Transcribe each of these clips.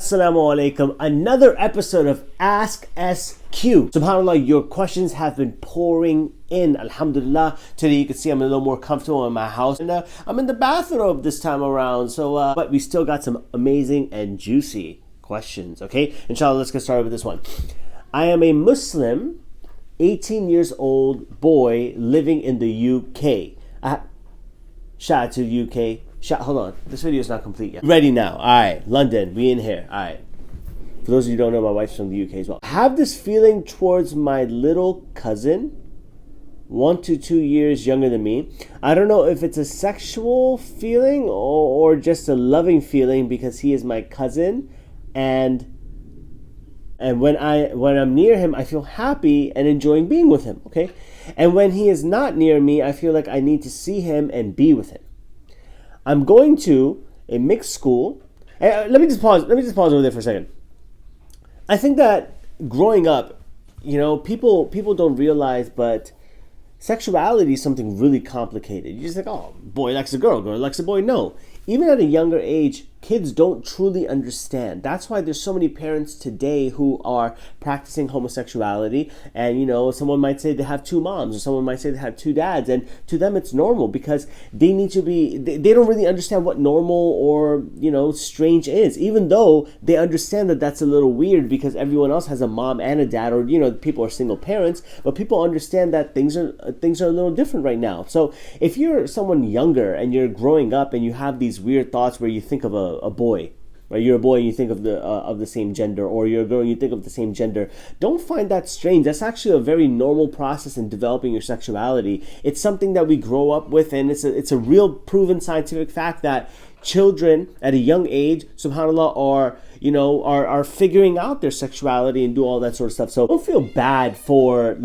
Assalamu alaikum. Another episode of Ask SQ. SubhanAllah, your questions have been pouring in. Alhamdulillah. Today you can see I'm a little more comfortable in my house. And I'm in the bathrobe this time around. But we still got some amazing and juicy questions. Okay? Inshallah, let's get started with this one. I am a Muslim, 18 years old boy living in the UK. Shout out to the UK. Hold on, this video is not complete yet. Ready now. All right, London, we in here. All right. For those of you who don't know, my wife's from the UK as well. I have this feeling towards my little cousin, 1 to 2 years younger than me. I don't know if it's a sexual feeling or just a loving feeling because he is my cousin, and when I'm near him, I feel happy and enjoying being with him. Okay, and when he is not near me, I feel like I need to see him and be with him. I'm going to a mixed school. Let me just pause over there for a second. I think that growing up, people don't realize, but sexuality is something really complicated. You're just like, oh, boy likes a girl likes a boy. No. Even at a younger age, kids don't truly understand. That's why there's so many parents today who are practicing homosexuality. And, someone might say they have two moms, or someone might say they have two dads. And to them, it's normal because they don't really understand what normal or, strange is. Even though they understand that that's a little weird because everyone else has a mom and a dad, or, people are single parents. But people understand that things are a little different right now. So if you're someone younger and you're growing up and you have these weird thoughts where you think of a boy, right? You're a boy and you think of the same gender, or you're a girl and you think of the same gender. Don't find that strange. That's actually a very normal process in developing your sexuality. It's something that we grow up with, and it's a real proven scientific fact that children at a young age, subhanAllah, are figuring out their sexuality and do all that sort of stuff. So don't feel bad for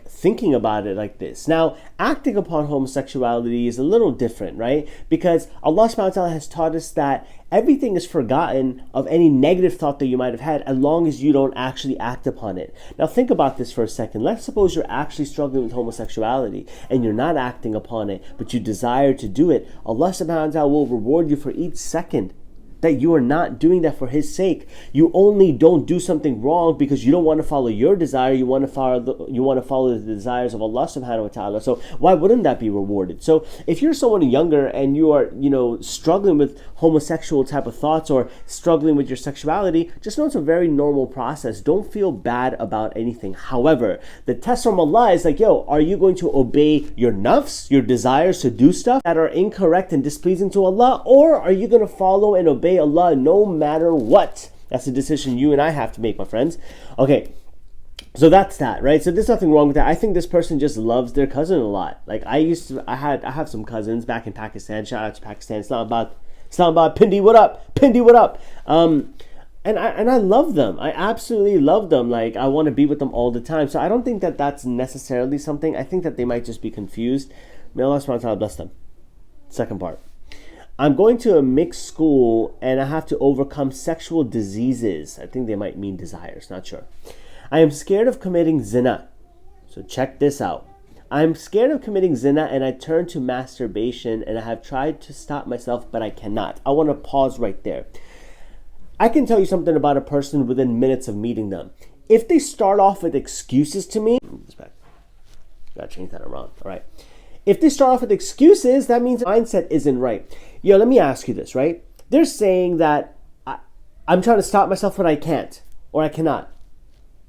thinking about it like this. Now, acting upon homosexuality is a little different, right? Because Allah subhanahu wa ta'ala has taught us that everything is forgotten of any negative thought that you might have had as long as you don't actually act upon it. Now think about this for a second. Let's suppose you're actually struggling with homosexuality and you're not acting upon it, but you desire to do it. Allah subhanahu wa ta'ala will reward you for each second that you are not doing that for His sake. You only don't do something wrong because you don't want to follow your desire. You want to follow the desires of Allah subhanahu wa ta'ala. So why wouldn't that be rewarded? So if you're someone younger and you are, struggling with homosexual type of thoughts or struggling with your sexuality, just know it's a very normal process. Don't feel bad about anything. However, the test from Allah is are you going to obey your nafs, your desires to do stuff that are incorrect and displeasing to Allah, or are you going to follow and obey Allah no matter what? That's a decision you and I have to make, my friends. Okay, so that's that, right? So there's nothing wrong with that. I think this person just loves their cousin a lot. I have some cousins back in Pakistan. Shout out to Pakistan. Islamabad, Pindi, what up? Pindi, what up? And I love them. I absolutely love them. I want to be with them all the time. So I don't think that that's necessarily something. I think that they might just be confused. May Allah subhanahu wa ta'ala bless them. Second part. I'm going to a mixed school and I have to overcome sexual diseases. I think they might mean desires, not sure. I am scared of committing zina. So check this out. I'm scared of committing zina and I turn to masturbation, and I have tried to stop myself, but I cannot. I want to pause right there. I can tell you something about a person within minutes of meeting them. If they start off with excuses to me, gotta change that around. All right. If they start off with excuses, that means the mindset isn't right. Let me ask you this, right? They're saying that I'm trying to stop myself, but I can't, or I cannot.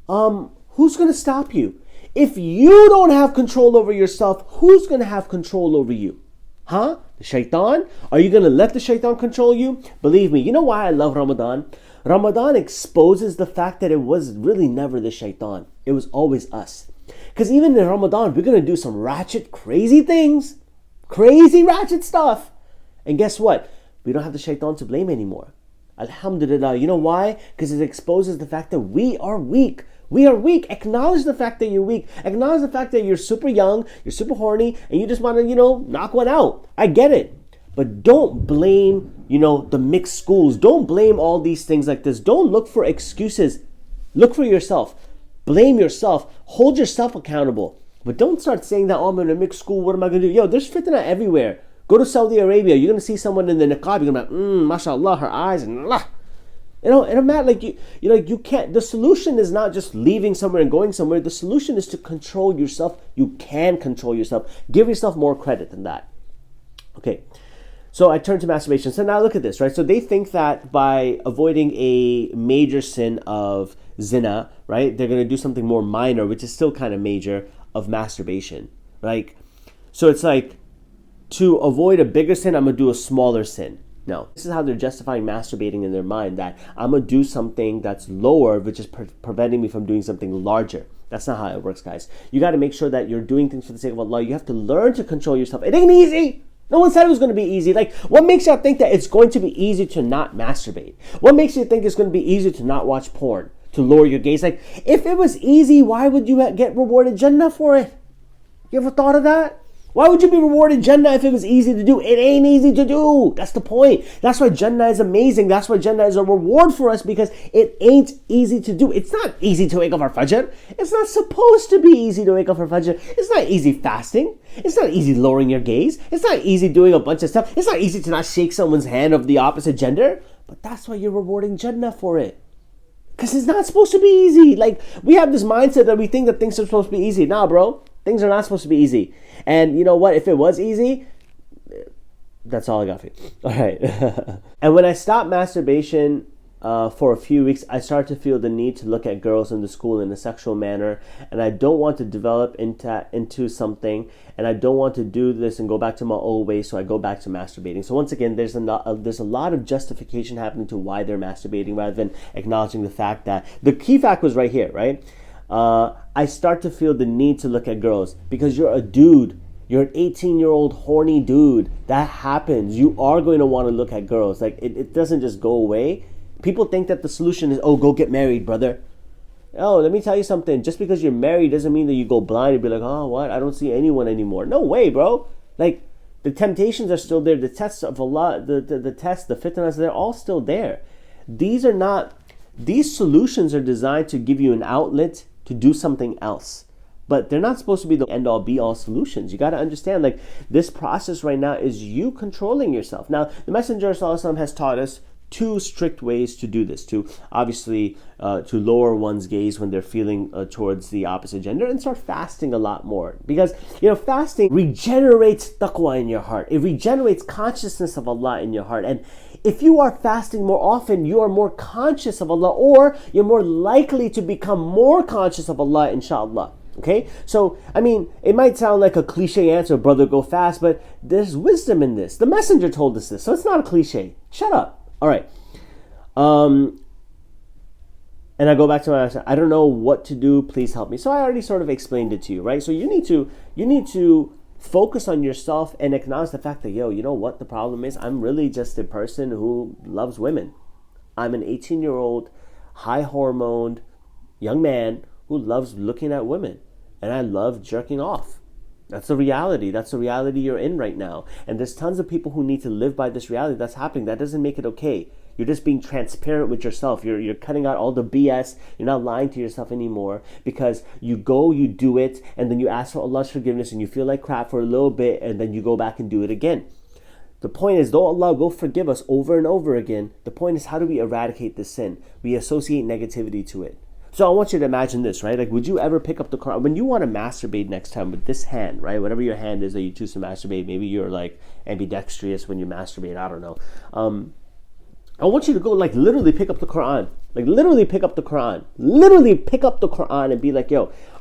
Who's going to stop you? If you don't have control over yourself, who's going to have control over you? Huh? The shaitan? Are you going to let the shaitan control you? Believe me, you know why I love Ramadan? Ramadan exposes the fact that it was really never the shaitan. It was always us. Because even in Ramadan, we're going to do some ratchet, crazy things. Crazy, ratchet stuff. And guess what? We don't have the shaitan to blame anymore. Alhamdulillah. You know why? Because it exposes the fact that we are weak. We are weak. Acknowledge the fact that you're weak. Acknowledge the fact that you're super young, you're super horny, and you just want to, knock one out. I get it. But don't blame, the mixed schools. Don't blame all these things like this. Don't look for excuses. Look for yourself. Blame yourself. Hold yourself accountable. But don't start saying that, I'm in a mixed school, what am I going to do? There's fitna everywhere. Go to Saudi Arabia, you're going to see someone in the niqab, you're going to be like, mashallah, her eyes, and It don't matter. Like you can't. The solution is not just leaving somewhere and going somewhere. The solution is to control yourself. You can control yourself. Give yourself more credit than that. Okay. So I turn to masturbation. So now look at this, right? So they think that by avoiding a major sin of zina, right, they're going to do something more minor, which is still kind of major, of masturbation. Like, so it's like, to avoid a bigger sin, I'm going to do a smaller sin. No. This is how they're justifying masturbating in their mind, that I'm going to do something that's lower, which is preventing me from doing something larger. That's not how it works, guys. You got to make sure that you're doing things for the sake of Allah. You have to learn to control yourself. It ain't easy. No one said it was going to be easy. Like, what makes you think that it's going to be easy to not masturbate? What makes you think it's going to be easy to not watch porn, to lower your gaze? Like, if it was easy, why would you get rewarded Jannah for it? You ever thought of that? Why would you be rewarded Jannah if it was easy to do? It ain't easy to do. That's the point. That's why Jannah is amazing. That's why Jannah is a reward for us, because it ain't easy to do. It's not easy to wake up for Fajr. It's not supposed to be easy to wake up for Fajr. It's not easy fasting. It's not easy lowering your gaze. It's not easy doing a bunch of stuff. It's not easy to not shake someone's hand of the opposite gender. But that's why you're rewarding Jannah for it. Because it's not supposed to be easy. Like, we have this mindset that we think that things are supposed to be easy. Nah, bro. Things are not supposed to be easy. And you know what? If it was easy, that's all I got for you. All right. And when I stopped masturbation for a few weeks, I started to feel the need to look at girls in the school in a sexual manner. And I don't want to develop into something. And I don't want to do this and go back to my old ways. So I go back to masturbating. So once again, there's a lot of justification happening to why they're masturbating, rather than acknowledging the fact that the key fact was right here, right? I start to feel the need to look at girls, because you're a dude. You're an 18-year-old horny dude. That happens. You are going to want to look at girls. Like, it doesn't just go away. People think that the solution is, oh, go get married, brother. Oh, let me tell you something. Just because you're married doesn't mean that you go blind and be like, oh, what? I don't see anyone anymore. No way, bro. Like, the temptations are still there. The tests of Allah, the tests, the fitnas, they're all still there. These solutions are designed to give you an outlet to do something else. But they're not supposed to be the end-all, be-all solutions. You got to understand, like, this process right now is you controlling yourself. Now, the Messenger ﷺ has taught us two strict ways to do this. To obviously to lower one's gaze when they're feeling towards the opposite gender, and start fasting a lot more. Because, fasting regenerates taqwa in your heart. It regenerates consciousness of Allah in your heart. And if you are fasting more often, you are more conscious of Allah, or you're more likely to become more conscious of Allah, inshaAllah. Okay? So, I mean, it might sound like a cliche answer, brother, go fast, but there's wisdom in this. The Messenger told us this, so it's not a cliche. Shut up. All right. And I go back to my answer. I don't know what to do. Please help me. So I already sort of explained it to you, right? So you need to focus on yourself and acknowledge the fact that, you know what the problem is? I'm really just a person who loves women. I'm an 18-year-old, high-hormoned young man who loves looking at women. And I love jerking off. That's the reality. That's the reality you're in right now. And there's tons of people who need to live by this reality that's happening. That doesn't make it okay. You're just being transparent with yourself. You're cutting out all the BS. You're not lying to yourself anymore, because you go, you do it, and then you ask for Allah's forgiveness, and you feel like crap for a little bit, and then you go back and do it again. The point is, though Allah will forgive us over and over again, the point is, how do we eradicate this sin? We associate negativity to it. So I want you to imagine this, right? Like, would you ever pick up the Quran? When you want to masturbate next time with this hand, right? Whatever your hand is that you choose to masturbate, maybe you're like ambidextrous when you masturbate, I don't know. I want you to go, like, literally pick up the Quran. Like, literally pick up the Quran. Literally pick up the Quran and be like,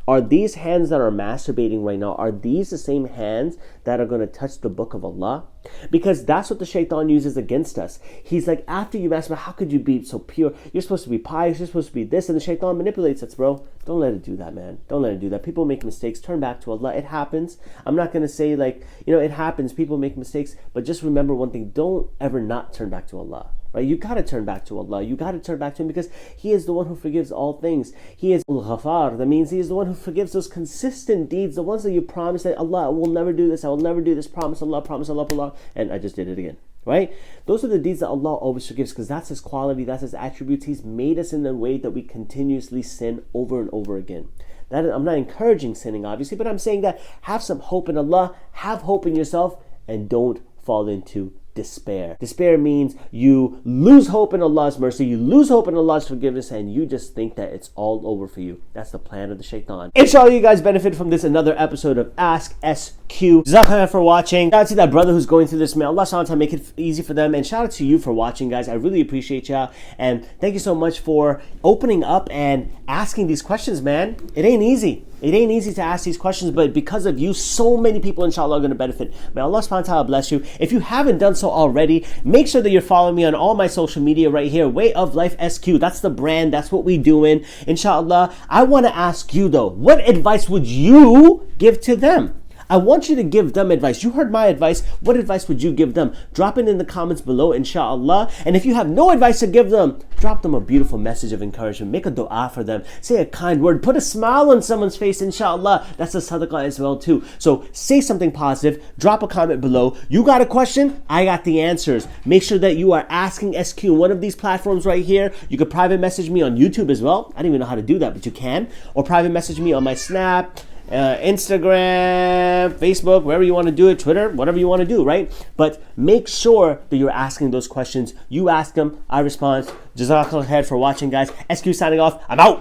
are these hands that are masturbating right now, are these the same hands that are going to touch the book of Allah? Because that's what the shaitan uses against us. He's like, after you masturbate, how could you be so pure? You're supposed to be pious. You're supposed to be this. And the shaitan manipulates us, bro. Don't let it do that, man. Don't let it do that. People make mistakes. Turn back to Allah. It happens. I'm not going to say, like, it happens. People make mistakes. But just remember one thing. Don't ever not turn back to Allah. Right? You got to turn back to Allah. You got to turn back to Him, because He is the one who forgives all things. He is Al-Ghafar. That means He is the one who forgives those consistent deeds, the ones that you promise that Allah will never do this. I will never do this. Promise Allah, Allah. And I just did it again. Right? Those are the deeds that Allah always forgives, because that's His quality, that's His attributes. He's made us in a way that we continuously sin over and over again. I'm not encouraging sinning, obviously, but I'm saying that have some hope in Allah, have hope in yourself, and don't fall into despair. Despair means you lose hope in Allah's mercy, you lose hope in Allah's forgiveness, and you just think that it's all over for you. That's the plan of the shaitan. Inshallah, you guys benefit from this another episode of Ask SQ. Jazakallah for watching. Shout out to that brother who's going through this. May Allah subhanahu wa ta'ala make it easy for them. And shout out to you for watching, guys. I really appreciate you. And thank you so much for opening up and asking these questions, man. It ain't easy. It ain't easy to ask these questions, but because of you, so many people, inshallah, are going to benefit. May Allah subhanahu wa ta'ala bless you. If you haven't done so already, make sure that you're following me on all my social media right here. Way of Life SQ. That's the brand. That's what we doing. Inshallah. I want to ask you, though, what advice would you give to them? I want you to give them advice. You heard my advice. What advice would you give them? Drop it in the comments below, inshallah. And if you have no advice to give them, drop them a beautiful message of encouragement. Make a dua for them. Say a kind word. Put a smile on someone's face, inshallah. That's a sadaqah as well too. So say something positive. Drop a comment below. You got a question? I got the answers. Make sure that you are asking SQ on one of these platforms right here. You could private message me on YouTube as well. I don't even know how to do that, but you can. Or private message me on my Snap, Instagram, Facebook, wherever you want to do it, Twitter, whatever you want to do, right? But make sure that you're asking those questions. You ask them, I respond. Jazakallah khair for watching, guys. SQ signing off. I'm out.